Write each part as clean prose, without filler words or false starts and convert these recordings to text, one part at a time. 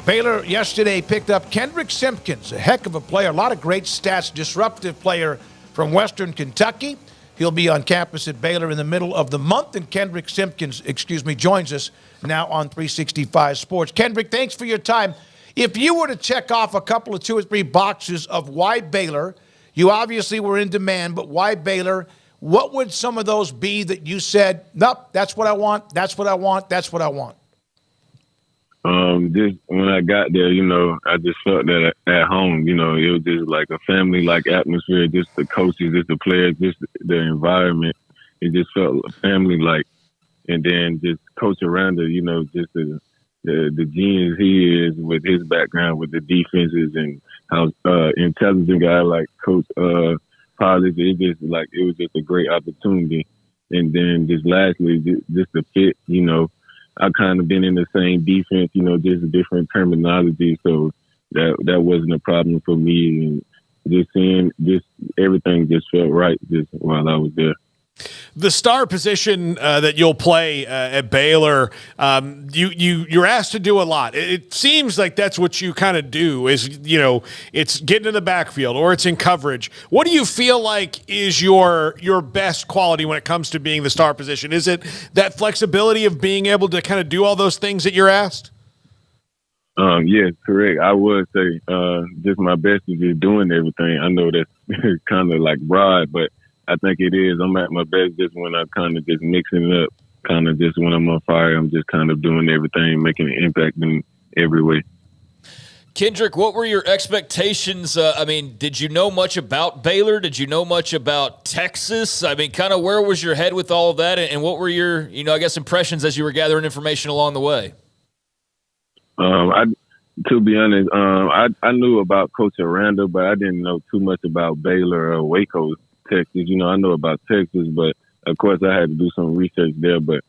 Baylor yesterday picked up Kendrick Simpkins, a heck of a player, a lot of great stats, disruptive player from Western Kentucky. He'll be on campus at Baylor in the middle of the month, and Kendrick Simpkins, joins us now on 365 Sports. Kendrick, thanks for your time. If you were to check off a couple of 2 or 3 boxes of why Baylor, you obviously were in demand, but why Baylor, what would some of those be that you said, nope, that's what I want, that's what I want, that's what I want? Just when I got there, I just felt that at home, it was just like a family-like atmosphere, just the coaches, just the players, just the environment. It just felt family-like. And then just Coach Aranda, just the genius he is with his background with the defenses and how intelligent guy like Coach Polish. It was just a great opportunity. And then just lastly, just the fit, I've kind of been in the same defense, just different terminology. So that wasn't a problem for me. And just seeing everything just felt right just while I was there. The star position that you'll play at Baylor, you're asked to do a lot. It seems like that's what you kind of do is, it's getting in the backfield or it's in coverage. What do you feel like is your best quality when it comes to being the star position? Is it that flexibility of being able to kind of do all those things that you're asked? Yes, correct. I would say just my best is just doing everything. I know that's kind of like broad, but I think it is. I'm at my best just when I kind of just mixing it up, kind of just when I'm on fire, I'm just kind of doing everything, making an impact in every way. Kendrick, what were your expectations? Did you know much about Baylor? Did you know much about Texas? Kind of where was your head with all of that? And what were your, impressions as you were gathering information along the way? To be honest, I knew about Coach Aranda, but I didn't know too much about Baylor or Waco, Texas. I know about Texas, but of course I had to do some research there. But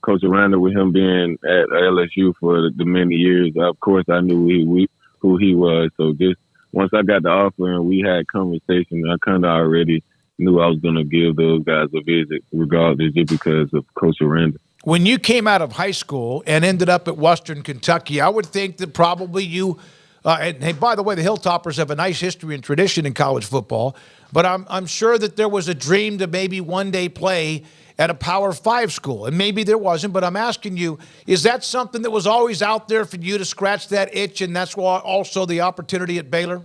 Coach Aranda, with him being at LSU for the many years, of course I knew who he was. So just once I got the offer and we had conversation, I kind of already knew I was going to give those guys a visit, regardless, just because of Coach Aranda. When you came out of high school and ended up at Western Kentucky, I would think that probably you and hey, by the way, the Hilltoppers have a nice history and tradition in college football, but I'm sure that there was a dream to maybe one day play at a Power 5 school, and maybe there wasn't, but I'm asking you, is that something that was always out there for you to scratch that itch, and that's why also the opportunity at Baylor?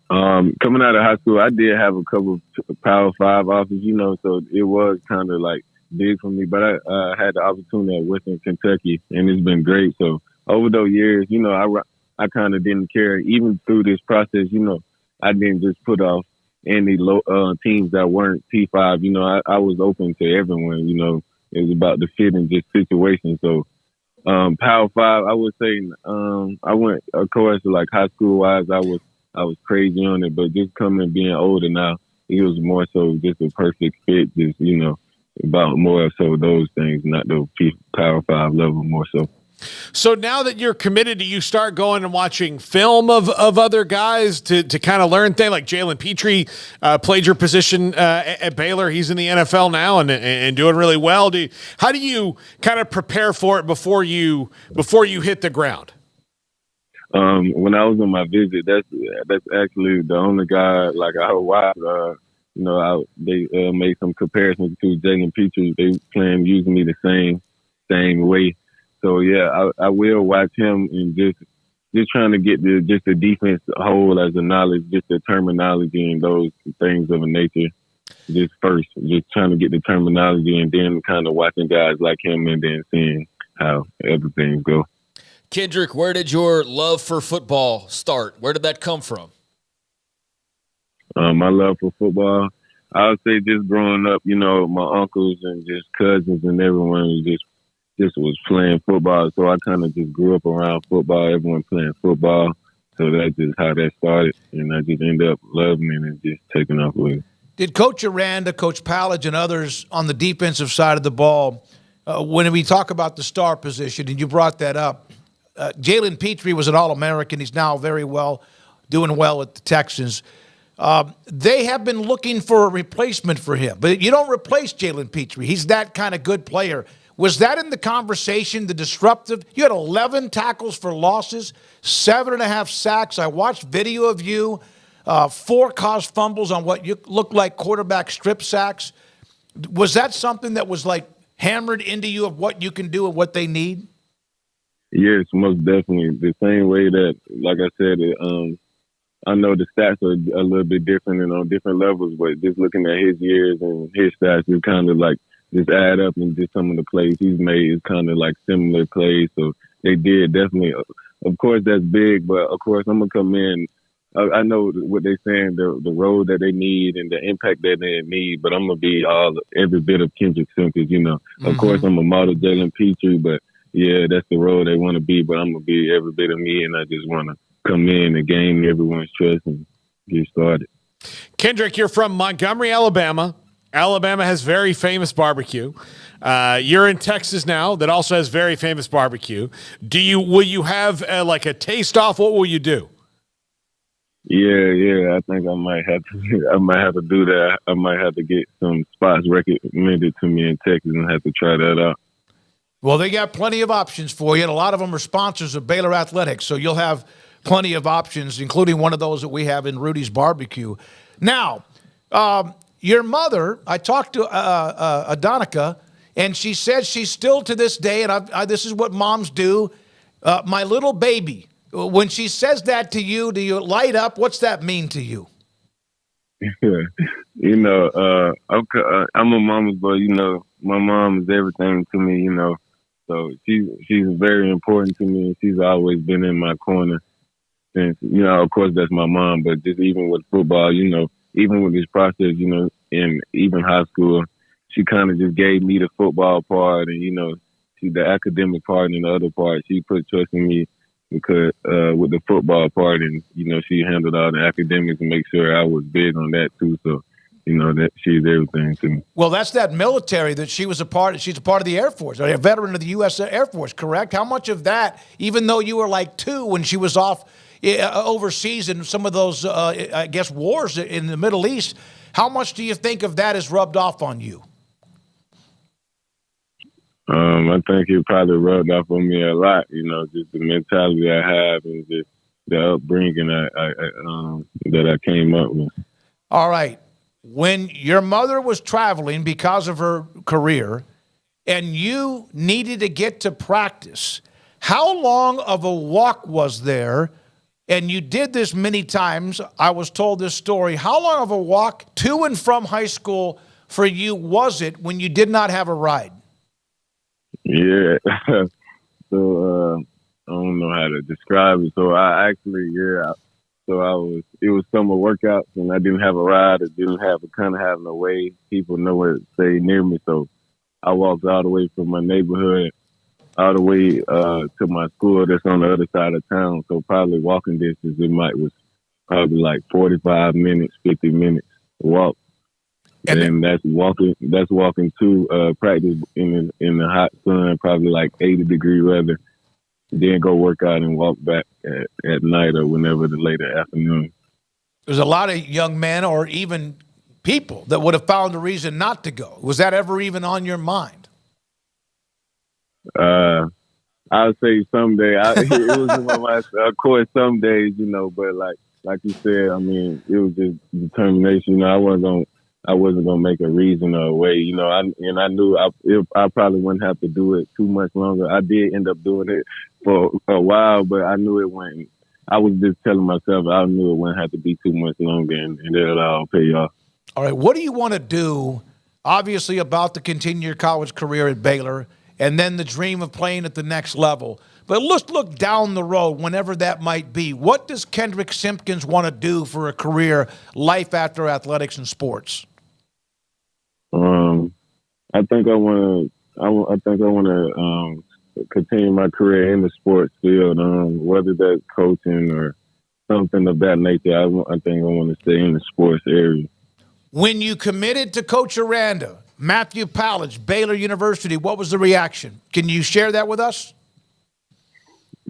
Coming out of high school, I did have a couple of Power 5 offers, so it was kind of like big for me, but I had the opportunity at Western Kentucky, and it's been great. So over those years, I kind of didn't care. Even through this process, I didn't just put off any teams that weren't P5. I was open to everyone. It was about the fit and just situation. So Power 5, I would say I went, of course, like high school wise, I was crazy on it, but just coming being older now, it was more so just a perfect fit. Just about more so those things, not the Power 5 level more so. So now that you're committed, do you start going and watching film of other guys to kind of learn things like Jalen Petrie played your position at Baylor? He's in the NFL now and doing really well. How do you kind of prepare for it before you hit the ground? When I was on my visit, that's actually the only guy like I watched. They made some comparisons to Jalen Petrie. They plan using me the same way. So yeah, I will watch him and just trying to get the defense whole as a knowledge, just the terminology and those things of a nature. Just first, just trying to get the terminology and then kind of watching guys like him and then seeing how everything go. Kendrick, where did your love for football start? Where did that come from? My love for football, I would say just growing up, my uncles and just cousins and everyone was just was playing football. So I kind of just grew up around football, everyone playing football. So that's just how that started. And I just ended up loving it and just taking off with it. Did Coach Aranda, Coach Palage, and others on the defensive side of the ball, when we talk about the star position, and you brought that up, Jalen Petrie was an All-American. He's now doing well at the Texans. They have been looking for a replacement for him, but you don't replace Jalen Petrie. He's that kind of good player. Was that in the conversation, the disruptive? You had 11 tackles for losses, 7.5 sacks. I watched video of you, 4 caused fumbles on what you looked like quarterback strip sacks. Was that something that was like hammered into you of what you can do and what they need? Yes, most definitely. The same way that, like I said, I know the stats are a little bit different and on different levels, but just looking at his years and his stats, it kind of like just add up, and just some of the plays he's made is kind of like similar plays. So they did definitely. Of course, that's big, but of course I'm gonna come in. I know what they're saying, the role that they need and the impact that they need, but I'm gonna be every bit of Kendrick Simpkins. Of course I'm a model Jalen Petrie, but yeah, that's the role they want to be. But I'm gonna be every bit of me, and I just want to come in and gain everyone's trust and get started. Kendrick, you're from Montgomery, Alabama. Alabama has very famous barbecue. You're in Texas now that also has very famous barbecue. Will you have like a taste off? What will you do? Yeah. I think I might have to do that. I might have to get some spots recommended to me in Texas and have to try that out. Well, they got plenty of options for you, and a lot of them are sponsors of Baylor Athletics, so you'll have plenty of options, including one of those that we have in Rudy's Barbecue. Now, your mother, I talked to Adonica, and she said she's still to this day, and this is what moms do, my little baby. When she says that to you, do you light up? What's that mean to you? I'm a mama's boy. My mom is everything to me. So she's very important to me. She's always been in my corner since. Of course that's my mom, but just even with football, even with this process, in even high school, she kind of just gave me the football part, and she the academic part, and the other part she put trust in me. Because with the football part, and she handled all the academics and make sure I was big on that too. So that she's everything to me. Well, that's that military that she was a part. She's a part of the Air Force, a veteran of the U.S. Air Force, correct? How much of that, even though you were like 2 when she was off overseas in some of those, I guess, wars in the Middle East, how much do you think of that has rubbed off on you? I think it probably rubbed off on me a lot, just the mentality I have and just the upbringing that I came up with. All right. When your mother was traveling because of her career and you needed to get to practice, how long of a walk was there? And you did this many times. I was told this story. How long of a walk to and from high school for you was it when you did not have a ride? Yeah. So I don't know how to describe it. So I actually, it was summer workouts and I didn't have a ride. I didn't have no way people nowhere to stay near me. So I walked all the way from my neighborhood all the way to my school that's on the other side of town. So probably walking distance, was probably like 45 minutes, 50 minutes walk. And that's walking to practice in the hot sun, probably like 80-degree weather. Then go work out and walk back at night or whenever the later afternoon. There's a lot of young men or even people that would have found a reason not to go. Was that ever even on your mind? I would say someday. It was in my mind. Of course, some days, but like you said, I mean, it was just determination. I wasn't gonna make a reason or a way, I knew I probably wouldn't have to do it too much longer. I did end up doing it for a while, but I knew it wouldn't. I was just telling myself I knew it wouldn't have to be too much longer, and it'll all pay off. All right, what do you want to do? Obviously, about to continue your college career at Baylor, and then the dream of playing at the next level. But let's look down the road, whenever that might be. What does Kendrick Simpkins want to do for a career, life after athletics and sports? I think I want to continue my career in the sports field, whether that's coaching or something of that nature. I think I want to stay in the sports area. When you committed to Coach Aranda, Matthew Pallage, Baylor University, what was the reaction? Can you share that with us?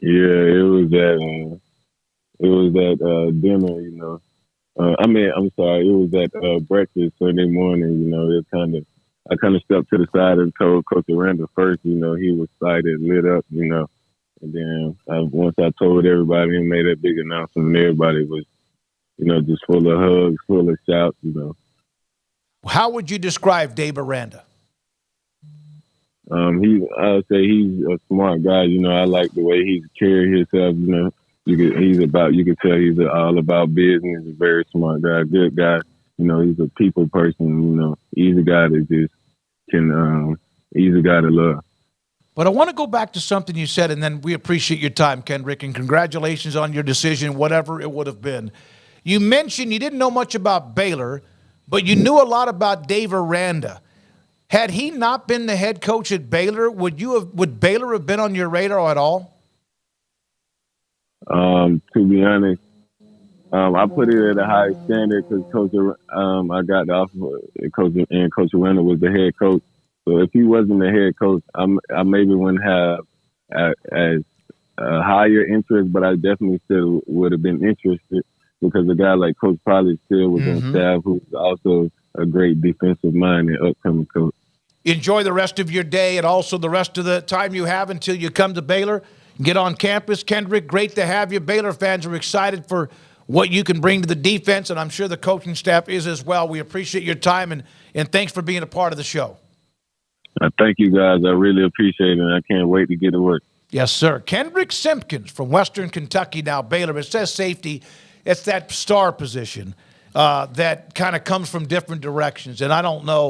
Yeah, it was at dinner, it was at breakfast Sunday morning, it kind of, I kind of stepped to the side and told Coach Aranda first. You know, he was excited, lit up. You know, and then once I told everybody and made that big announcement, and everybody was, you know, just full of hugs, full of shouts. You know. How would you describe Dave Aranda? I would say he's a smart guy. You know, I like the way he's carried himself. You know, you can tell he's all about business. He's a very smart guy, good guy. You know, he's a people person. You know, he's a guy that just he's a guy to love. But I want to go back to something you said, and then we appreciate your time, Kendrick, and congratulations on your decision, whatever it would have been. You mentioned you didn't know much about Baylor, but you knew a lot about Dave Aranda. Had he not been the head coach at Baylor, would Baylor have been on your radar at all? To be honest, I put it at a high standard because I got the offer, and Coach Aranda was the head coach. So if he wasn't the head coach, I maybe wouldn't have as higher interest, but I definitely still would have been interested because a guy like Coach Pollard still was on staff, who's also a great defensive mind and upcoming coach. Enjoy the rest of your day and also the rest of the time you have until you come to Baylor. Get on campus. Kendrick, great to have you. Baylor fans are excited for what you can bring to the defense, and I'm sure the coaching staff is as well. We appreciate your time, and thanks for being a part of the show. Thank you, guys. I really appreciate it, and I can't wait to get to work. Yes, sir. Kendrick Simpkins from Western Kentucky, now Baylor. It says safety. It's that star position that kind of comes from different directions, and I don't know